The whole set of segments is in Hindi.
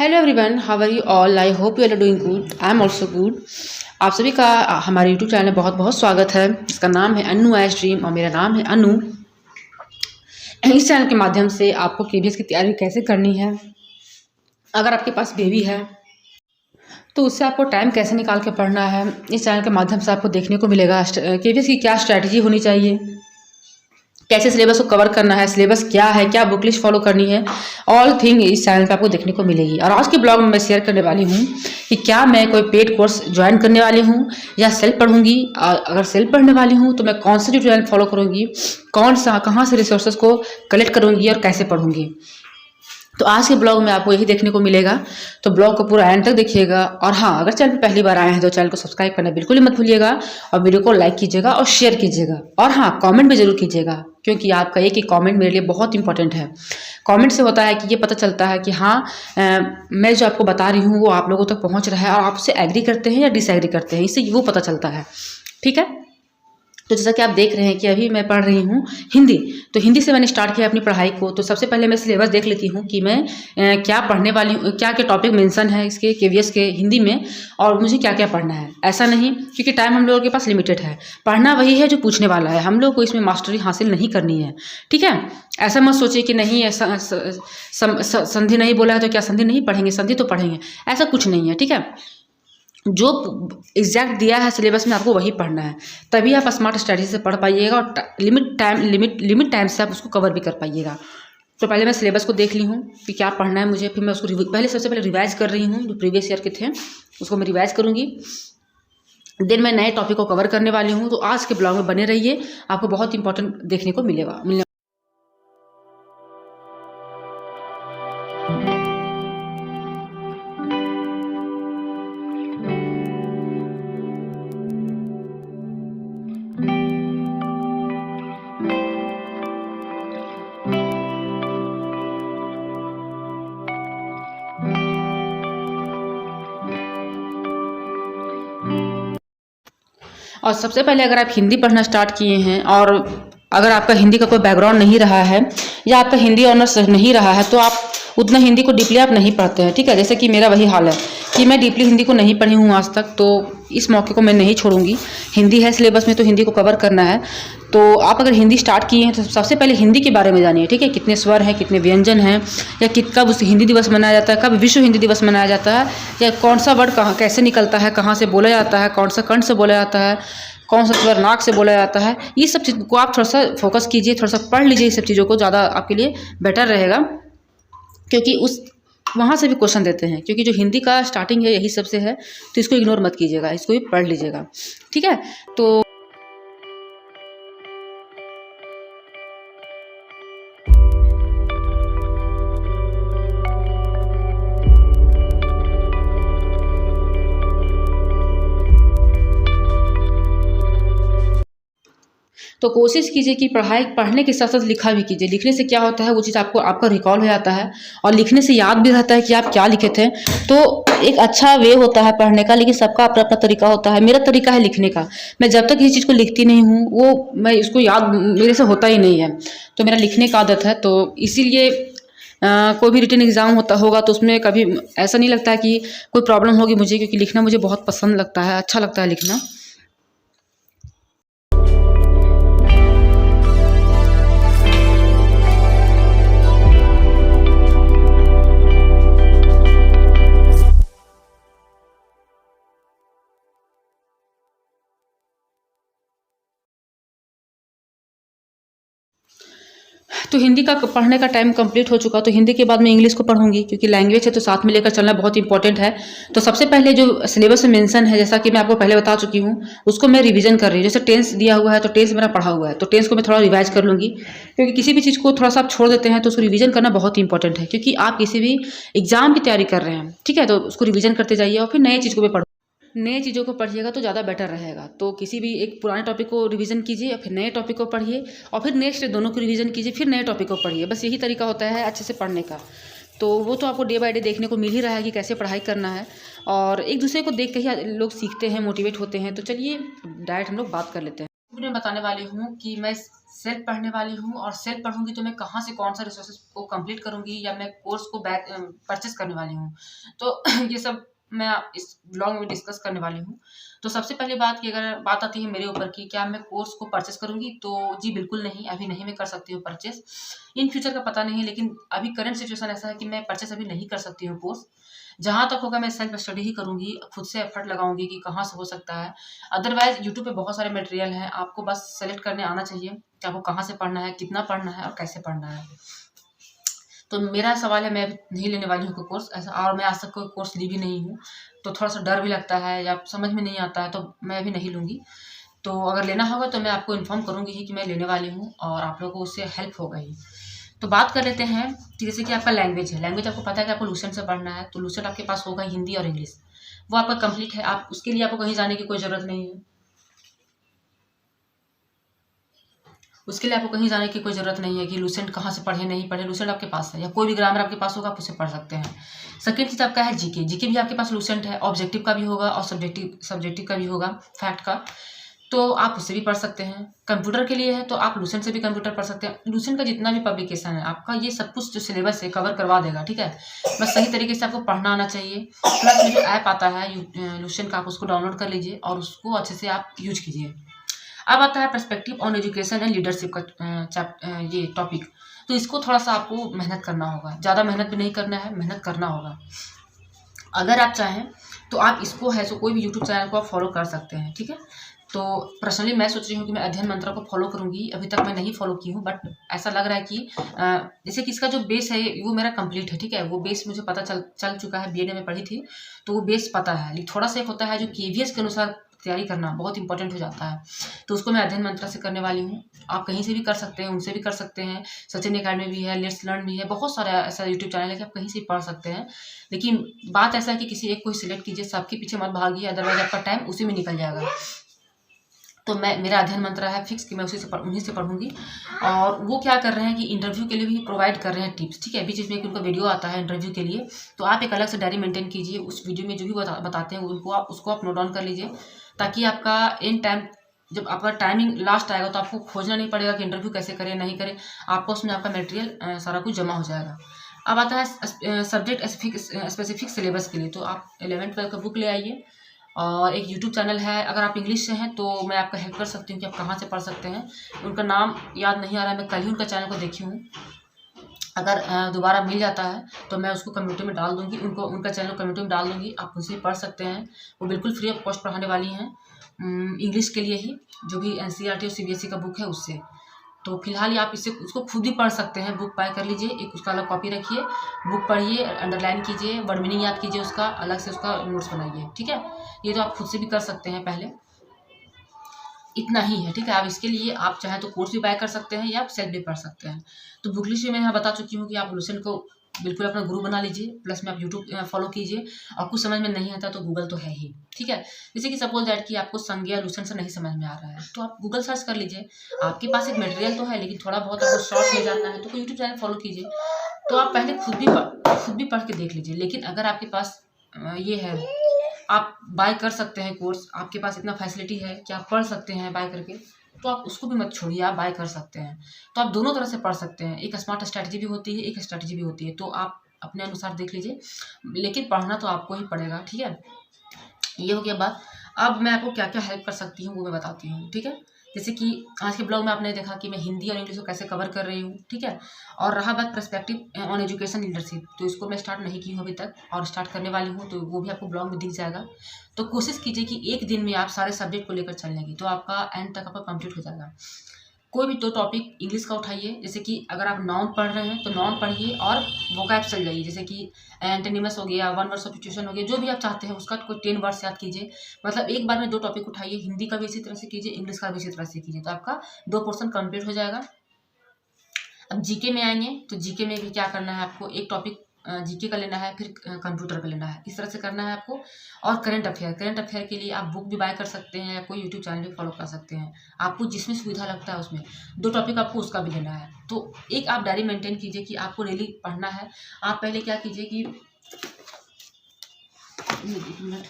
Hello everyone, how are you all? I hope you are doing good. I am also good. आप सभी का हमारे यूट्यूब चैनल में बहुत बहुत स्वागत है। इसका नाम है अनु एस ड्रीम और मेरा नाम है अनु। इस चैनल के माध्यम से आपको केबीएस की तैयारी कैसे करनी है, अगर आपके पास बेबी है तो उससे आपको टाइम कैसे निकाल के पढ़ना है, इस चैनल के माध्यम से आपको देखने को मिलेगा। केबीएस की क्या स्ट्रैटेजी होनी चाहिए, कैसे सिलेबस को कवर करना है, सिलेबस क्या है, क्या बुक लिस्ट फॉलो करनी है, ऑल थिंग इस चैनल पे आपको देखने को मिलेगी। और आज के ब्लॉग में मैं शेयर करने वाली हूँ कि क्या मैं कोई पेड कोर्स ज्वाइन करने वाली हूँ या सेल्फ पढ़ूंगी। अगर सेल्फ पढ़ने वाली हूँ तो मैं कौन सा ट्यूटोरियल फॉलो करूँगी, कहाँ से रिसोर्सेज को कलेक्ट करूँगी और कैसे पढ़ूंगी। तो आज के ब्लॉग में आपको यही देखने को मिलेगा, तो ब्लॉग को पूरा एंड तक देखिएगा। और हाँ, अगर चैनल पर पहली बार आए हैं तो चैनल को सब्सक्राइब करना बिल्कुल ही मत भूलिएगा और वीडियो को लाइक कीजिएगा और शेयर कीजिएगा। और हाँ, कमेंट भी जरूर कीजिएगा, क्योंकि आपका एक ही कमेंट मेरे लिए बहुत इंपॉर्टेंट है। कमेंट से होता है कि ये पता चलता है कि हाँ, मैं जो आपको बता रही हूँ वो आप लोगों तक पहुँच रहा है और आप उससे एग्री करते हैं या डिसएग्री करते हैं, इससे वो पता चलता है। ठीक है, तो जैसा कि आप देख रहे हैं कि अभी मैं पढ़ रही हूँ हिंदी। तो हिंदी से मैंने स्टार्ट किया अपनी पढ़ाई को। तो सबसे पहले मैं सिलेबस देख लेती हूँ कि मैं क्या पढ़ने वाली हूँ, क्या क्या टॉपिक मेंशन है इसके केवीएस के हिंदी में और मुझे क्या क्या पढ़ना है। ऐसा नहीं, क्योंकि टाइम हम लोगों के पास लिमिटेड है। पढ़ना वही है जो पूछने वाला है, हम लोग को इसमें मास्टरी हासिल नहीं करनी है। ठीक है, ऐसा मत सोचिए कि नहीं, ऐसा संधि नहीं बोला है तो क्या संधि नहीं पढ़ेंगे, संधि तो पढ़ेंगे, ऐसा कुछ नहीं है। ठीक है, जो एग्जैक्ट दिया है सिलेबस में आपको वही पढ़ना है, तभी आप स्मार्ट स्टडी से पढ़ पाइएगा और लिमिट टाइम से आप उसको कवर भी कर पाइएगा। तो पहले मैं सिलेबस को देख ली हूँ कि क्या पढ़ना है मुझे, फिर मैं उसको सबसे पहले रिवाइज कर रही हूँ। जो प्रीवियस ईयर के थे उसको मैं रिवाइज करूँगी, देन मैं नए टॉपिक को कवर करने वाली हूँ। तो आज के ब्लॉग में बने रहिए, आपको बहुत इंपॉर्टेंट देखने को मिलेगा। और सबसे पहले अगर आप हिंदी पढ़ना स्टार्ट किए हैं और अगर आपका हिंदी का कोई बैकग्राउंड नहीं रहा है या आपका हिंदी ऑनर्स नहीं रहा है तो आप उतना हिंदी को डीपली आप नहीं पढ़ते हैं। ठीक है, जैसे कि मेरा वही हाल है कि मैं डीपली हिंदी को नहीं पढ़ी हूँ आज तक, तो इस मौके को मैं नहीं छोड़ूंगी। हिंदी है सिलेबस में तो हिंदी को कवर करना है। तो आप अगर हिंदी स्टार्ट किए हैं तो सबसे पहले हिंदी के बारे में जानिए। ठीक है, कितने स्वर हैं, कितने व्यंजन हैं, या कब उस हिंदी दिवस मनाया जाता है, कब विश्व हिंदी दिवस मनाया जाता है, या कौन सा वर्ड कहाँ कैसे निकलता है, कहाँ से बोला जाता है, कौन सा कंठ से बोला जाता है, कौन सा स्वर नाक से बोला जाता है। ये सब चीज़ को आप थोड़ा सा फोकस कीजिए, थोड़ा सा पढ़ लीजिए। ये सब चीज़ों को ज़्यादा आपके लिए बेटर रहेगा, क्योंकि वहाँ से भी क्वेश्चन देते हैं। क्योंकि जो हिंदी का स्टार्टिंग है यही सबसे है, तो इसको इग्नोर मत कीजिएगा, इसको भी पढ़ लीजिएगा। ठीक है, तो कोशिश कीजिए कि पढ़ने के साथ साथ लिखा भी कीजिए। लिखने से क्या होता है, वो चीज़ आपका रिकॉल हो जाता है और लिखने से याद भी रहता है कि आप क्या लिखे थे। तो एक अच्छा वे होता है पढ़ने का, लेकिन सबका अपना अपना तरीका होता है। मेरा तरीका है लिखने का, मैं जब तक किसी चीज़ को लिखती नहीं हूँ वो मैं इसको याद मेरे से होता ही नहीं है। तो मेरा लिखने का आदत है, तो इसीलिए कोई भी रिटन एग्ज़ाम होगा तो उसमें कभी ऐसा नहीं लगता है कि कोई प्रॉब्लम होगी मुझे, क्योंकि लिखना मुझे बहुत पसंद लगता है, अच्छा लगता है लिखना। तो हिंदी का पढ़ने का टाइम कंप्लीट हो चुका, तो हिंदी के बाद मैं इंग्लिश को पढ़ूंगी, क्योंकि लैंग्वेज है तो साथ में लेकर चलना बहुत इंपॉर्टेंट है। तो सबसे पहले जो सिलेबस में मेंशन है, जैसा कि मैं आपको पहले बता चुकी हूँ, उसको मैं रिवीजन कर रही हूँ। जैसे टेंस दिया हुआ है तो टेंस मेरा पढ़ा हुआ है, तो टेंस को मैं थोड़ा रिवाइज कर लूँगी, क्योंकि किसी भी चीज़ को थोड़ा सा आप छोड़ देते हैं तो उसको रिवीजन करना बहुत इंपॉर्टेंट है, क्योंकि आप किसी भी एग्जाम की तैयारी कर रहे हैं। ठीक है, तो उसको रिवीजन करते जाइए और फिर नए चीज़ को भी पढ़ो। नए चीज़ों को पढ़िएगा तो ज़्यादा बेटर रहेगा। तो किसी भी एक पुराने टॉपिक को रिवीजन कीजिए और फिर नए टॉपिक को पढ़िए और फिर नेक्स्ट दोनों को रिवीजन कीजिए, फिर नए टॉपिक को पढ़िए। बस यही तरीका होता है अच्छे से पढ़ने का। तो वो तो आपको डे बाय डे देखने को मिल ही रहा है कि कैसे पढ़ाई करना है, और एक दूसरे को देख के ही लोग सीखते हैं, मोटिवेट होते हैं। तो चलिए डायरेक्ट हम लोग बात कर लेते हैं। मैं बताने वाली हूँ कि मैं सेल्फ पढ़ने वाली हूँ, और सेल्फ पढ़ूंगी तो मैं कहाँ से कौन सा रिसोर्सेज को कंप्लीट करूंगी, या मैं कोर्स को परचेस करने वाली हूँ। तो ये सब मैं इस ब्लॉग में डिस्कस करने वाली हूँ। तो सबसे पहली बात की अगर बात आती है मेरे ऊपर की क्या मैं कोर्स को परचेस करूंगी, तो जी बिल्कुल नहीं, अभी नहीं मैं कर सकती हूँ परचेस। इन फ्यूचर का पता नहीं, लेकिन अभी करंट सिचुएशन ऐसा है कि मैं परचेस अभी नहीं कर सकती हूँ कोर्स। जहाँ तक होगा मैं सेल्फ स्टडी ही करूंगी, खुद से एफर्ट लगाऊंगी कि कहाँ से हो सकता है। अदरवाइज यूट्यूब पे बहुत सारे मटेरियल हैं, आपको बस सेलेक्ट करने आना चाहिए कि आपको कहाँ से पढ़ना है, कितना पढ़ना है और कैसे पढ़ना है। तो मेरा सवाल है, मैं अभी नहीं लेने वाली हूँ कोई कोर्स ऐसा, और मैं आज तक कोई कोर्स ली भी नहीं हूँ। तो थोड़ा सा डर भी लगता है या समझ में नहीं आता है, तो मैं अभी नहीं लूँगी। तो अगर लेना होगा तो मैं आपको इन्फॉर्म करूँगी ही कि मैं लेने वाली हूँ, और आप लोगों को उससे हेल्प होगा ही। तो बात कर लेते हैं कि जैसे कि आपका लैंग्वेज है, लैंग्वेज आपको पता है कि आपको लूसेंट से पढ़ना है, तो लूसेंट आपके पास होगा हिंदी और इंग्लिश, वो आपका कंप्लीट है। आप उसके लिए आपको कहीं जाने की कोई ज़रूरत नहीं है, उसके लिए आपको कहीं जाने की कोई ज़रूरत नहीं है कि लूसेंट कहाँ से पढ़े नहीं पढ़े, लूसेंट आपके पास है, या कोई भी ग्रामर आपके पास होगा आप उसे पढ़ सकते हैं। सेकेंड चीज़ आपका है जीके, जीके भी आपके पास लूसेंट है, ऑब्जेक्टिव का भी होगा और सब्जेक्टिव का भी होगा, फैक्ट का। तो आप उससे भी पढ़ सकते हैं। कंप्यूटर के लिए है तो आप लूसेंट से भी कंप्यूटर पढ़ सकते हैं। लूसेंट का जितना भी पब्लिकेशन है आपका, ये सब कुछ जो सिलेबस है कवर करवा देगा, ठीक है। बस सही तरीके से आपको पढ़ना आना चाहिए। प्लस में जो ऐप आता है लूसेंट का, आप उसको डाउनलोड कर लीजिए और उसको अच्छे से आप यूज कीजिए। अब आता है perspective on education and leadership का ये टॉपिक। तो इसको थोड़ा सा आपको मेहनत करना होगा, ज़्यादा मेहनत भी नहीं करना है, मेहनत करना होगा। अगर आप चाहें तो आप इसको है सो कोई भी यूट्यूब चैनल को आप फॉलो कर सकते हैं, ठीक है। तो पर्सनली मैं सोच रही हूँ कि मैं अध्ययन मंत्रा को फॉलो करूँगी, अभी तक मैं नहीं फॉलो की हूँ, बट ऐसा लग रहा है कि जैसे कि इसका जो बेस है वो मेरा कंप्लीट है, ठीक है। वो बेस मुझे पता चल चुका है, बीएड में पढ़ी थी, तो वो बेस पता है। लेकिन थोड़ा सा एक होता है जो केवीएस के अनुसार तैयारी करना बहुत इंपॉर्टेंट हो जाता है, तो उसको मैं अध्ययन मंत्रा से करने वाली हूँ। आप कहीं से भी कर सकते हैं, उनसे भी कर सकते हैं, सचिन अकेडमी भी है, लेट्स लर्न भी है, बहुत सारा ऐसा यूट्यूब चैनल है कि आप कहीं से भी पढ़ सकते हैं। लेकिन बात ऐसा है कि किसी एक को ही सिलेक्ट कीजिए, सबके पीछे मत भागिए, अदरवाइज आपका टाइम उसी में निकल जाएगा। तो मेरा अध्ययन मंत्र है फिक्स कि मैं उन्हीं से पढ़ूंगी। और वो क्या कर रहे हैं कि इंटरव्यू के लिए भी प्रोवाइड कर रहे हैं टिप्स, ठीक है। बीच बीच में उनका वीडियो आता है इंटरव्यू के लिए, तो आप एक अलग से डायरी मेंटेन कीजिए, उस वीडियो में जो भी बताते हैं उसको आप नोट डाउन कर लीजिए, ताकि आपका एंड टाइम जब आपका टाइमिंग लास्ट आएगा तो आपको खोजना नहीं पड़ेगा कि इंटरव्यू कैसे करें नहीं करें, आपको उसमें आपका मटेरियल सारा कुछ जमा हो जाएगा। अब आता है सब्जेक्ट स्पेसिफिक सिलेबस के लिए, तो आप 11th-12 का बुक ले आइए। और एक यूट्यूब चैनल है, अगर आप इंग्लिश से हैं तो मैं आपका हेल्प कर सकती हूँ कि आप कहाँ से पढ़ सकते हैं। उनका नाम याद नहीं आ रहा है, मैं कल ही उनका चैनल को देखी हूँ। अगर दोबारा मिल जाता है तो मैं उसको कम्युनिटी में डाल दूँगी, उनका चैनल कम्युनिटी में डाल दूँगी, आप उनसे पढ़ सकते हैं। वो बिल्कुल फ्री ऑफ कॉस्ट पढ़ाने वाली हैं, इंग्लिश के लिए ही, जो भी एनसीईआरटी और सीबीएसई का बुक है उससे। तो फिलहाल आप उसको खुद भी पढ़ सकते हैं, बुक बाय कर लीजिए, एक उसका अलग कॉपी रखिए, बुक पढ़िए, अंडरलाइन कीजिए, वर्ड मीनिंग याद कीजिए, उसका अलग से उसका नोट्स बनाइए, ठीक है। ये तो आप खुद से भी कर सकते हैं, पहले इतना ही है, ठीक है। आप इसके लिए आप चाहें तो कोर्स भी बाय कर सकते हैं या आप सेल्फ भी पढ़ सकते हैं। तो बुक लिस्ट में मैं यहाँ बता चुकी हूँ कि आप लूसेंट को बिल्कुल अपना गुरु बना लीजिए, प्लस में आप यूट्यूब फॉलो कीजिए, और कुछ समझ में नहीं आता तो गूगल तो है ही, ठीक है। जैसे कि सपोज दैट कि आपको संज्ञा लूसेंट से नहीं समझ में आ रहा है तो आप गूगल सर्च कर लीजिए, आपके पास एक मटेरियल तो है, लेकिन थोड़ा बहुत आपको शॉर्ट में जानना है तो कोई यूट्यूब चैनल फॉलो कीजिए। तो आप पहले खुद भी पढ़ के देख लीजिए। लेकिन अगर आपके पास ये है, आप बाय कर सकते हैं कोर्स, आपके पास इतना फैसिलिटी है कि आप पढ़ सकते हैं बाय करके, तो आप उसको भी मत छोड़िए, आप बाय कर सकते हैं। तो आप दोनों तरह से पढ़ सकते हैं, एक स्मार्ट स्ट्रैटेजी भी होती है, एक स्ट्रैटेजी भी होती है, तो आप अपने अनुसार देख लीजिए, लेकिन पढ़ना तो आपको ही पड़ेगा, ठीक है। ये हो गया बात। अब मैं आपको क्या क्या हेल्प कर सकती हूँ वो मैं बताती हूँ, ठीक है। जैसे कि आज के ब्लॉग में आपने देखा कि मैं हिंदी और इंग्लिश को कैसे कवर कर रही हूँ, ठीक है। और रहा बात पर्सपेक्टिव ऑन एजुकेशन लीडरशिप, तो इसको मैं स्टार्ट नहीं की हूँ अभी तक, और स्टार्ट करने वाली हूँ, तो वो भी आपको ब्लॉग में दिख जाएगा। तो कोशिश कीजिए कि एक दिन में आप सारे सब्जेक्ट को लेकर चलने की, तो आपका एंड तक आपका कंप्लीट हो जाएगा। कोई भी 2 टॉपिक इंग्लिश का उठाइए, जैसे कि अगर आप नाउन पढ़ रहे हैं तो नाउन पढ़िए और वोकैब चल जाइए, जैसे कि एंटोनिमस हो गया, वन वर्ड सब्स्टिट्यूशन हो गया, जो भी आप चाहते हैं उसका कोई 10 वर्ड्स याद कीजिए। मतलब एक बार में 2 टॉपिक उठाइए, हिंदी का भी इसी तरह से कीजिए, इंग्लिश का भी इसी तरह से कीजिए, तो आपका 2 पोर्शन कंप्लीट हो जाएगा। अब जीके में आएंगे, तो जीके में भी क्या करना है आपको, एक टॉपिक जीके का लेना है, फिर कंप्यूटर का लेना है, इस तरह से करना है आपको। और करंट अफेयर के लिए आप बुक भी बाय कर सकते हैं या कोई यूट्यूब चैनल भी फॉलो कर सकते हैं, आपको जिसमें सुविधा लगता है उसमें। 2 टॉपिक आपको उसका भी लेना है, तो एक आप डायरी मेंटेन कीजिए कि आपको डेली पढ़ना है। आप पहले क्या कीजिए कि एक मिनट,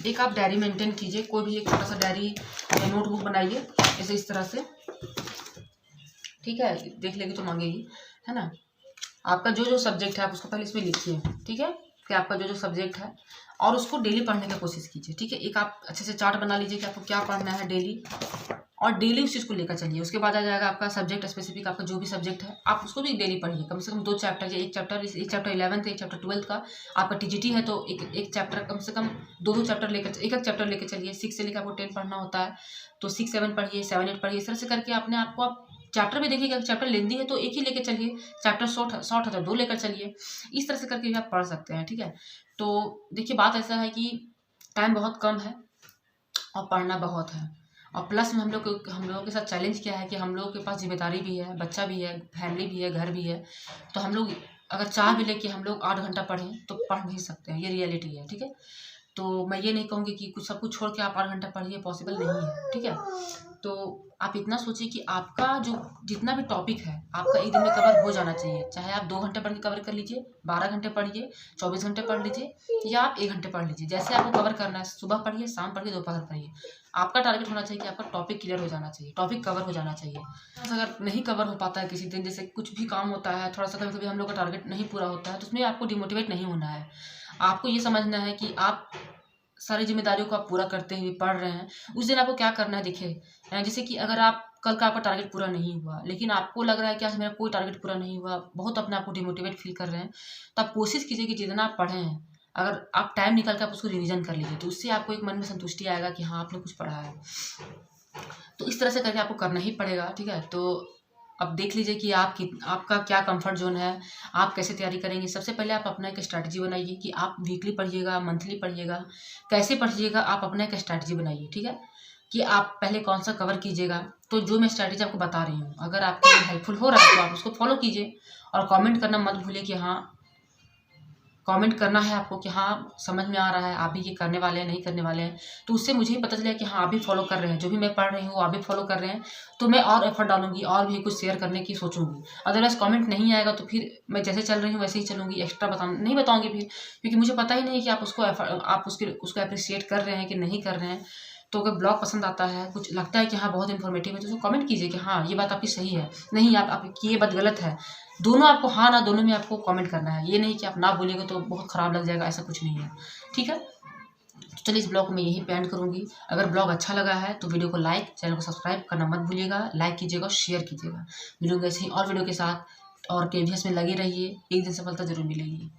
एक आप डायरी मेंटेन कीजिए, कोई भी एक छोटा सा डायरी या नोटबुक बनाइए ऐसे इस तरह से, ठीक है। देख लेगी तो मांगेगी, है ना। आपका जो जो सब्जेक्ट है आप उसको पहले इसमें लिखिए, ठीक है, कि आपका जो जो सब्जेक्ट है, और उसको डेली पढ़ने की कोशिश कीजिए, ठीक है। एक आप अच्छे से चार्ट बना लीजिए कि आपको क्या पढ़ना है डेली, और डेली उस चीज़ को लेकर चलिए। उसके बाद आ जाएगा आपका सब्जेक्ट स्पेसिफिक, आपका जो भी सब्जेक्ट है आप उसको भी डेली पढ़िए, कम से कम 2 चैप्टर, या एक चैप्टर 11th, एक चैप्टर 12th का। आपका टीजीटी है तो एक चैप्टर कम से कम 2 चैप्टर लेकर, एक चैप्टर लेकर चलिए। 6 से लेकर आपको 10 पढ़ना होता है तो 6, 7 पढ़िए, 7, 8 पढ़िए। इस तरह से करके अपने आप को आप चैप्टर भी देखिएगा, चैप्टर लेंदी है तो एक ही लेके चलिए, चैप्टर शॉर्ट है तो 2 लेकर चलिए। इस तरह से करके भी आप पढ़ सकते हैं, ठीक है। तो देखिए बात ऐसा है कि टाइम बहुत कम है और पढ़ना बहुत है, और प्लस में हम लोगों के साथ चैलेंज क्या है कि हम लोगों के पास जिम्मेदारी भी है, बच्चा भी है, फैमिली भी है, घर भी है। तो हम लोग अगर चाह भी ले कि हम लोग 8 घंटा पढ़ें तो पढ़ नहीं सकते हैं, ये रियलिटी है, ठीक है। तो मैं ये नहीं कहूँगी कि सब कुछ छोड़ के आप 8 घंटा पढ़िए, पॉसिबल नहीं है, ठीक है। तो आप इतना सोचिए कि आपका जो जितना भी टॉपिक है आपका एक दिन में कवर हो जाना चाहिए। चाहे आप 2 घंटे पढ़ के कवर कर लीजिए, 12 घंटे पढ़िए, 24 घंटे पढ़ लीजिए, या आप 1 घंटे पढ़ लीजिए, जैसे आपको कवर करना है। सुबह पढ़िए, शाम पढ़िए, दोपहर पढ़िए। आपका टारगेट होना चाहिए कि आपका टॉपिक क्लियर हो जाना चाहिए, टॉपिक कवर हो जाना चाहिए। अगर नहीं कवर हो पाता है किसी दिन, जैसे कुछ भी काम होता है, थोड़ा सा कभी कभी हम लोग का टारगेट नहीं पूरा होता है, तो उसमें आपको डिमोटिवेट नहीं होना है। आपको ये समझना है कि आप सारी जिम्मेदारियों को आप पूरा करते हुए पढ़ रहे हैं। उस दिन आपको क्या करना है, देखिए जैसे कि अगर आप कल का आपका टारगेट पूरा नहीं हुआ, लेकिन आपको लग रहा है कि आज मेरा कोई टारगेट पूरा नहीं हुआ, बहुत अपने आप को डिमोटिवेट फील कर रहे हैं, तो आप कोशिश कीजिए कि जितना आप पढ़े हैं, अगर आप टाइम निकाल कर आप उसको रिवीजन कर लीजिए, तो उससे आपको एक मन में संतुष्टि आएगा कि हाँ आपने कुछ पढ़ा है। तो इस तरह से करके आपको करना ही पड़ेगा, ठीक है। तो अब देख लीजिए कि आपका क्या कंफर्ट जोन है, आप कैसे तैयारी करेंगे। सबसे पहले आप अपना एक स्ट्रैटेजी बनाइए कि आप वीकली पढ़िएगा, मंथली पढ़िएगा, कैसे पढ़िएगा, आप अपना एक स्ट्रैटेजी बनाइए, ठीक है, कि आप पहले कौन सा कवर कीजिएगा। तो जो मैं स्ट्रैटेजी आपको बता रही हूँ, अगर आपको हेल्पफुल हो रहा है तो आप उसको फॉलो कीजिए, और कमेंट करना मत भूलिए कि हाँ, कमेंट करना है आपको कि हाँ समझ में आ रहा है, आप भी ये करने वाले हैं, नहीं करने वाले हैं। तो उससे मुझे ही पता चलेगा कि हाँ आप भी फॉलो कर रहे हैं, जो भी मैं पढ़ रही हूँ आप भी फॉलो कर रहे हैं, तो मैं और एफर्ट डालूंगी और भी कुछ शेयर करने की सोचूंगी। अदरवाइज कमेंट नहीं आएगा तो फिर मैं जैसे चल रही हूँ वैसे ही चलूँगी, एक्स्ट्रा नहीं बताऊँगी फिर, क्योंकि मुझे पता ही नहीं कि आप उसको अप्रिशिएट कर रहे हैं कि नहीं कर रहे हैं। तो अगर ब्लॉग पसंद आता है, कुछ लगता है कि हाँ बहुत इन्फॉर्मेटिव है, तो उसको कमेंट कीजिए कि हाँ ये बात आपकी सही है, नहीं आपकी ये बात गलत है। दोनों आपको हाँ ना दोनों में आपको कमेंट करना है, ये नहीं कि आप ना बोलेंगे तो बहुत ख़राब लग जाएगा, ऐसा कुछ नहीं है, ठीक है। तो चलिए इस ब्लॉग को मैं यहीं पे एंड करूँगी। अगर ब्लॉग अच्छा लगा है तो वीडियो को लाइक, चैनल को सब्सक्राइब करना मत भूलिएगा, लाइक कीजिएगा, शेयर कीजिएगा। मिलूंगा ऐसे ही और वीडियो के साथ, और KVS में लगे रहिए, एक दिन सफलता जरूर मिलेगी।